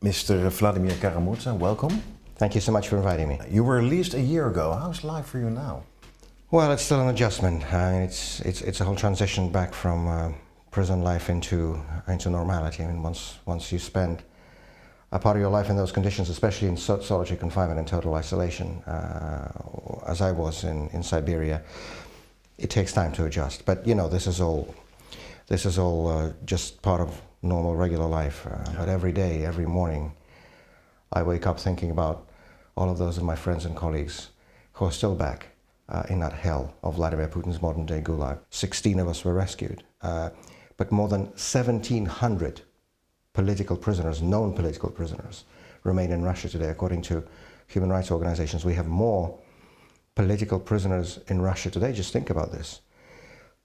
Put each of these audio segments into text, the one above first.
Mr. Vladimir Kara-Murza, welcome. Thank you so much for inviting me. You were released a year ago. How's life for you now? Well, it's still an adjustment. It's a whole transition back from prison life into normality. I mean, once you spend a part of your life in those conditions, especially in solitary confinement and total isolation, as I was in Siberia, it takes time to adjust. But you know, this is all just part of normal, regular life. But every day, every morning, I wake up thinking about all of those of my friends and colleagues who are still back in that hell of Vladimir Putin's modern-day gulag. 16 of us were rescued, but more than 1,700 political prisoners, known political prisoners, remain in Russia today. According to human rights organizations, we have more political prisoners in Russia today, just think about this,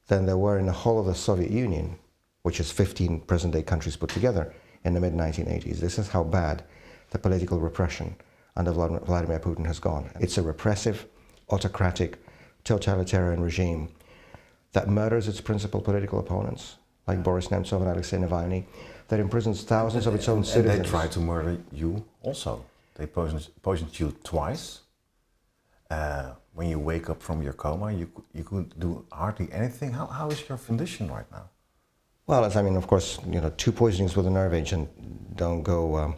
than there were in the whole of the Soviet Union, which is 15 present-day countries put together in the mid-1980s. This is how bad the political repression under Vladimir Putin has gone. It's a repressive, autocratic, totalitarian regime that murders its principal political opponents, like Boris Nemtsov and Aleksej Navalny, that imprisons thousands of its own citizens. And they tried to murder you also. They poisoned you twice. When you wake up from your coma, you could do hardly anything. How is your condition right now? Well, of course, you know, 2 poisonings with a nerve agent don't go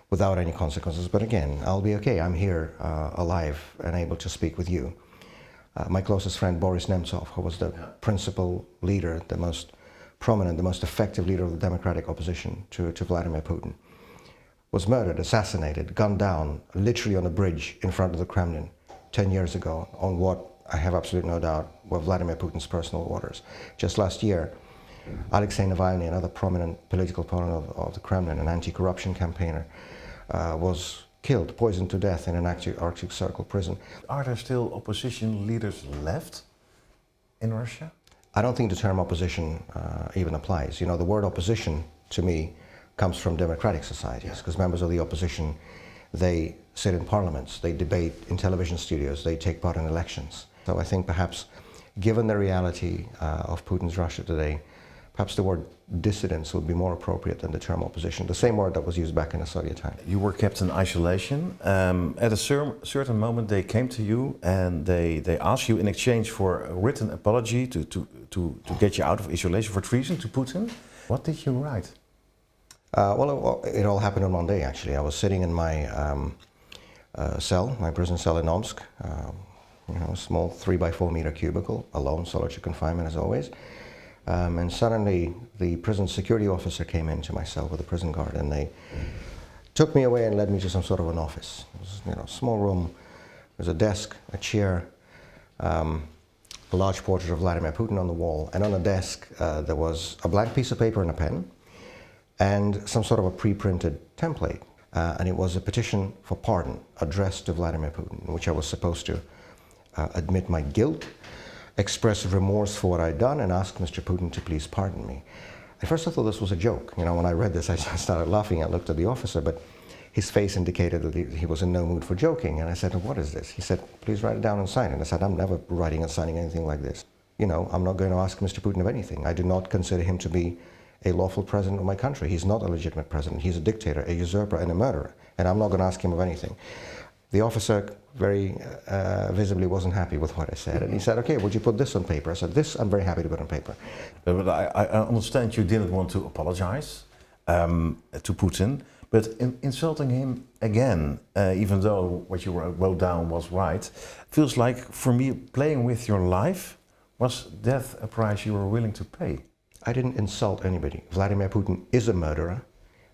without any consequences. But again, I'll be okay. I'm here, alive and able to speak with you. My closest friend, Boris Nemtsov, who was the principal leader, the most prominent, the most effective leader of the democratic opposition to Vladimir Putin, was murdered, assassinated, gunned down, literally on a bridge in front of the Kremlin 10 years ago on what I have absolutely no doubt were Vladimir Putin's personal waters. Just last year, Aleksej Navalny, another prominent political opponent of the Kremlin, an anti-corruption campaigner, was killed, poisoned to death in an Arctic Circle prison. Are there still opposition leaders left in Russia? I don't think the term opposition even applies. You know, the word opposition, to me, comes from democratic societies, because members of the opposition, they sit in parliaments, they debate in television studios, they take part in elections. So I think perhaps, given the reality of Putin's Russia today, perhaps the word dissidents would be more appropriate than the term opposition, the same word that was used back in the Soviet time. You were kept in isolation. At a certain moment they came to you and they asked you in exchange for a written apology to get you out of isolation for treason to Putin. What did you write? Well, it all happened in one day, actually. I was sitting in my cell, my prison cell in Omsk, you know, a small 3x4 meter cubicle, alone, solitary confinement as always. And suddenly the prison security officer came into my cell with a prison guard, and they took me away and led me to some sort of an office. It was, you know, a small room. There was a desk, a chair, a large portrait of Vladimir Putin on the wall, and on the desk there was a blank piece of paper and a pen, and some sort of a pre-printed template. And it was a petition for pardon addressed to Vladimir Putin, in which I was supposed to admit my guilt, express remorse for what I'd done, and ask Mr. Putin to please pardon me. At first I thought this was a joke. You know, when I read this, I started laughing. I looked at the officer, but his face indicated that he was in no mood for joking. And I said, "What is this?" He said, "Please write it down and sign it." And I said, "I'm never writing and signing anything like this. You know, I'm not going to ask Mr. Putin of anything. I do not consider him to be a lawful president of my country. He's not a legitimate president. He's a dictator, a usurper, and a murderer. And I'm not going to ask him of anything." The officer very visibly wasn't happy with what I said. And he said, "Okay, would you put this on paper?" I said, "This I'm very happy to put on paper." But I understand you didn't want to apologize to Putin, but insulting him again, even though what you wrote down was right, feels like, for me, playing with your life. Was death a price you were willing to pay? I didn't insult anybody. Vladimir Putin is a murderer.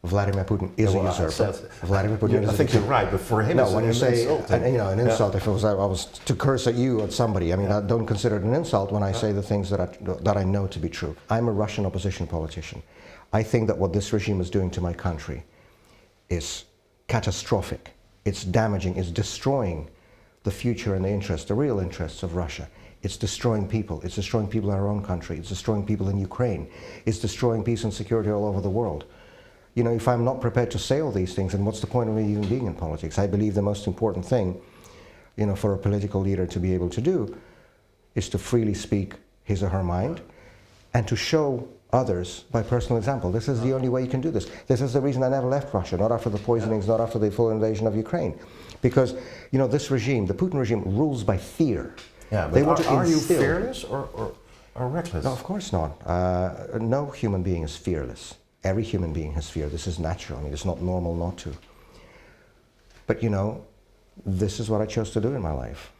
Vladimir Putin is a usurper. Vladimir Putin is I think you're right, but for him, no, when you say an insult, if it was I was to curse at you or somebody, I mean, I don't consider it an insult when I say the things that I know to be true. I'm a Russian opposition politician. I think that what this regime is doing to my country is catastrophic. It's damaging. It's destroying the future and the interests, the real interests of Russia. It's destroying people. It's destroying people in our own country. It's destroying people in Ukraine. It's destroying peace and security all over the world. You know, if I'm not prepared to say all these things, then what's the point of me even being in politics? I believe the most important thing, you know, for a political leader to be able to do is to freely speak his or her mind and to show others by personal example. This is the only way you can do this. This is the reason I never left Russia, not after the poisonings, not after the full invasion of Ukraine. Because, you know, this regime, the Putin regime, rules by fear. Yeah, but are you fearless or reckless? No, of course not. No human being is fearless. Every human being has fear. This is natural. I mean, it's not normal not to. But, you know, this is what I chose to do in my life.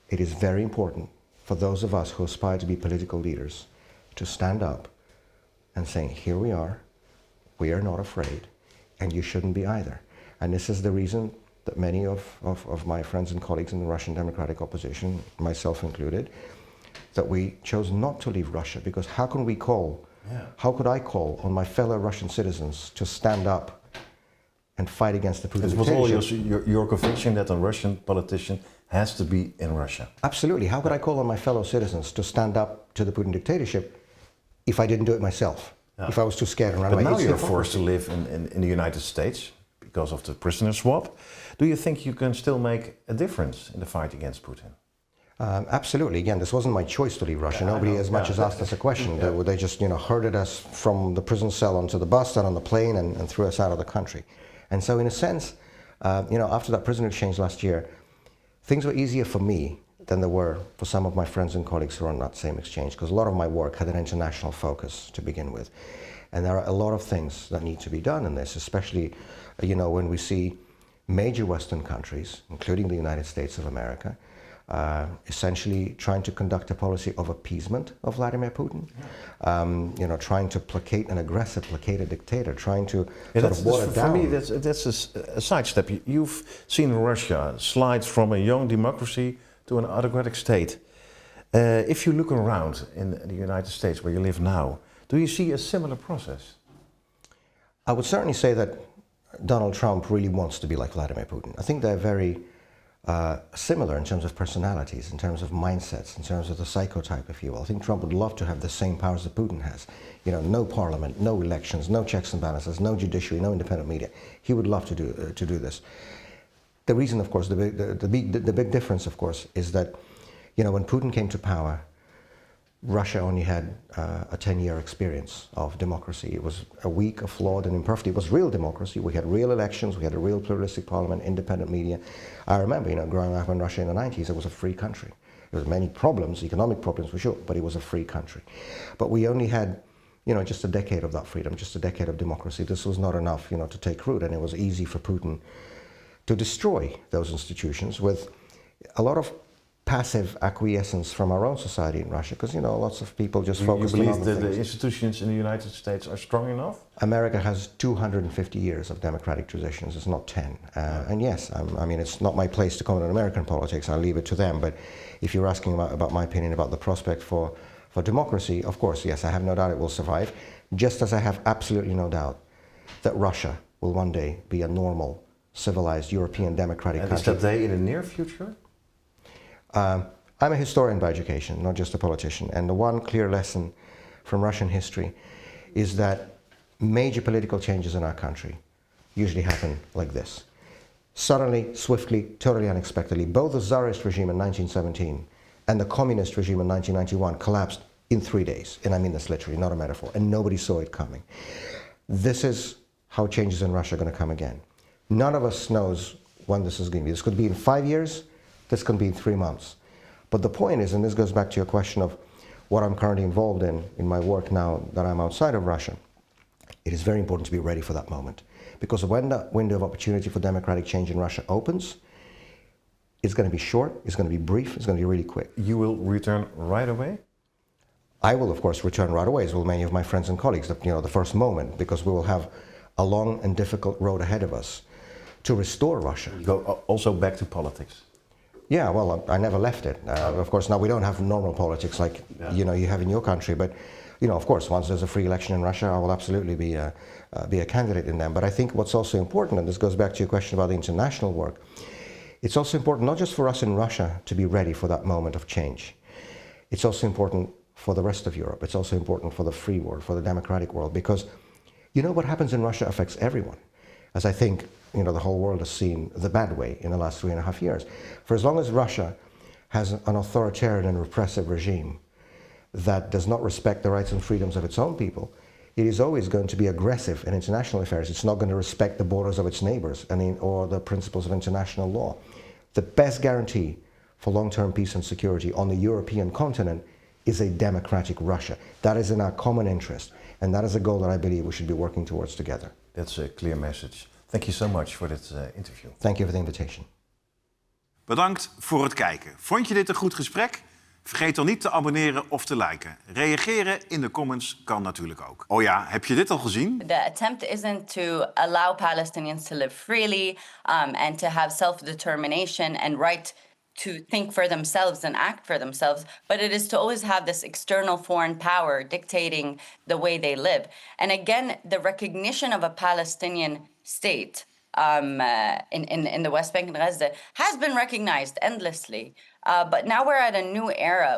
It is very important for those of us who aspire to be political leaders to stand up and say, here we are not afraid, and you shouldn't be either. And this is the reason that many of my friends and colleagues in the Russian democratic opposition, myself included, that we chose not to leave Russia, because how could I call on my fellow Russian citizens to stand up and fight against the Putin dictatorship? It was all your conviction that a Russian politician has to be in Russia. Absolutely. How could I call on my fellow citizens to stand up to the Putin dictatorship if I didn't do it myself? Yeah. If I was too scared and run away? But now you're forced to live in the United States because of the prisoner swap. Do you think you can still make a difference in the fight against Putin? Absolutely. Again, this wasn't my choice to leave Russia. Nobody as much as asked us a question. They just, you know, herded us from the prison cell onto the bus, then on the plane, and threw us out of the country. And so in a sense, you know, after that prison exchange last year, things were easier for me than they were for some of my friends and colleagues who were on that same exchange, because a lot of my work had an international focus to begin with. And there are a lot of things that need to be done in this, especially, you know, when we see major Western countries, including the United States of America, essentially trying to conduct a policy of appeasement of Vladimir Putin, you know, trying to placate an aggressive, placate a dictator, trying to sort of water down. For me, that's a sidestep. You've seen Russia slide from a young democracy to an autocratic state. If you look around in the United States where you live now, do you see a similar process? I would certainly say that Donald Trump really wants to be like Vladimir Putin. I think they're very similar in terms of personalities, in terms of mindsets, in terms of the psychotype, if you will. I think Trump would love to have the same powers that Putin has. You know, no parliament, no elections, no checks and balances, no judiciary, no independent media. He would love to do this. The reason, of course, the big difference, of course, is that, you know, when Putin came to power, Russia only had a 10-year experience of democracy. It was a weak, a flawed, and imperfect. It was real democracy. We had real elections. We had a real pluralistic parliament, independent media. I remember, you know, growing up in Russia in the 90s, it was a free country. There was many problems, economic problems for sure, but it was a free country. But we only had, you know, just a decade of that freedom, just a decade of democracy. This was not enough, you know, to take root, and it was easy for Putin to destroy those institutions with a lot of passive acquiescence from our own society in Russia, because, you know, lots of people just focus on other things. You believe that the institutions in the United States are strong enough? America has 250 years of democratic traditions, it's not 10. And yes, I mean, it's not my place to comment on American politics, I'll leave it to them, but if you're asking about my opinion about the prospect for democracy, of course, yes, I have no doubt it will survive, just as I have absolutely no doubt that Russia will one day be a normal, civilized European democratic country. And is that day in the near future? I'm a historian by education, not just a politician, and the one clear lesson from Russian history is that major political changes in our country usually happen like this. Suddenly, swiftly, totally unexpectedly, both the Tsarist regime in 1917 and the communist regime in 1991 collapsed in 3 days, and I mean this literally, not a metaphor, and nobody saw it coming. This is how changes in Russia are going to come again. None of us knows when this is going to be. This could be in 5 years, this can be in 3 months. But the point is, and this goes back to your question of what I'm currently involved in my work now that I'm outside of Russia, it is very important to be ready for that moment. Because when that window of opportunity for democratic change in Russia opens, it's going to be short, it's going to be brief, it's going to be really quick. You will return right away? I will, of course, return right away, as will many of my friends and colleagues, the first moment, because we will have a long and difficult road ahead of us to restore Russia. You go also back to politics? Yeah, well, I never left it. Of course, now we don't have normal politics like you have in your country, but of course, once there's a free election in Russia, I will absolutely be a candidate in them. But I think what's also important, and this goes back to your question about the international work, it's also important not just for us in Russia to be ready for that moment of change. It's also important for the rest of Europe. It's also important for the free world, for the democratic world, because what happens in Russia affects everyone. As I think the whole world has seen the bad way in the last 3.5 years. For as long as Russia has an authoritarian and repressive regime, that does not respect the rights and freedoms of its own people, it is always going to be aggressive in international affairs. It's not going to respect the borders of its neighbors or the principles of international law. The best guarantee for long-term peace and security on the European continent is a democratic Russia. That is in our common interest, and that is a goal that I believe we should be working towards together. That's a clear message. Thank you so much for this interview. Thank you for the invitation. Bedankt voor het kijken. Vond je dit een goed gesprek? Vergeet dan niet te abonneren of te liken. Reageren in de comments kan natuurlijk ook. Oh ja, heb je dit al gezien? The attempt isn't to allow Palestinians to live freely and to have self-determination and right to think for themselves and act for themselves, but it is to always have this external foreign power dictating the way they live. And again, the recognition of a Palestinian state in the West Bank and Gaza has been recognized endlessly. But now we're at a new era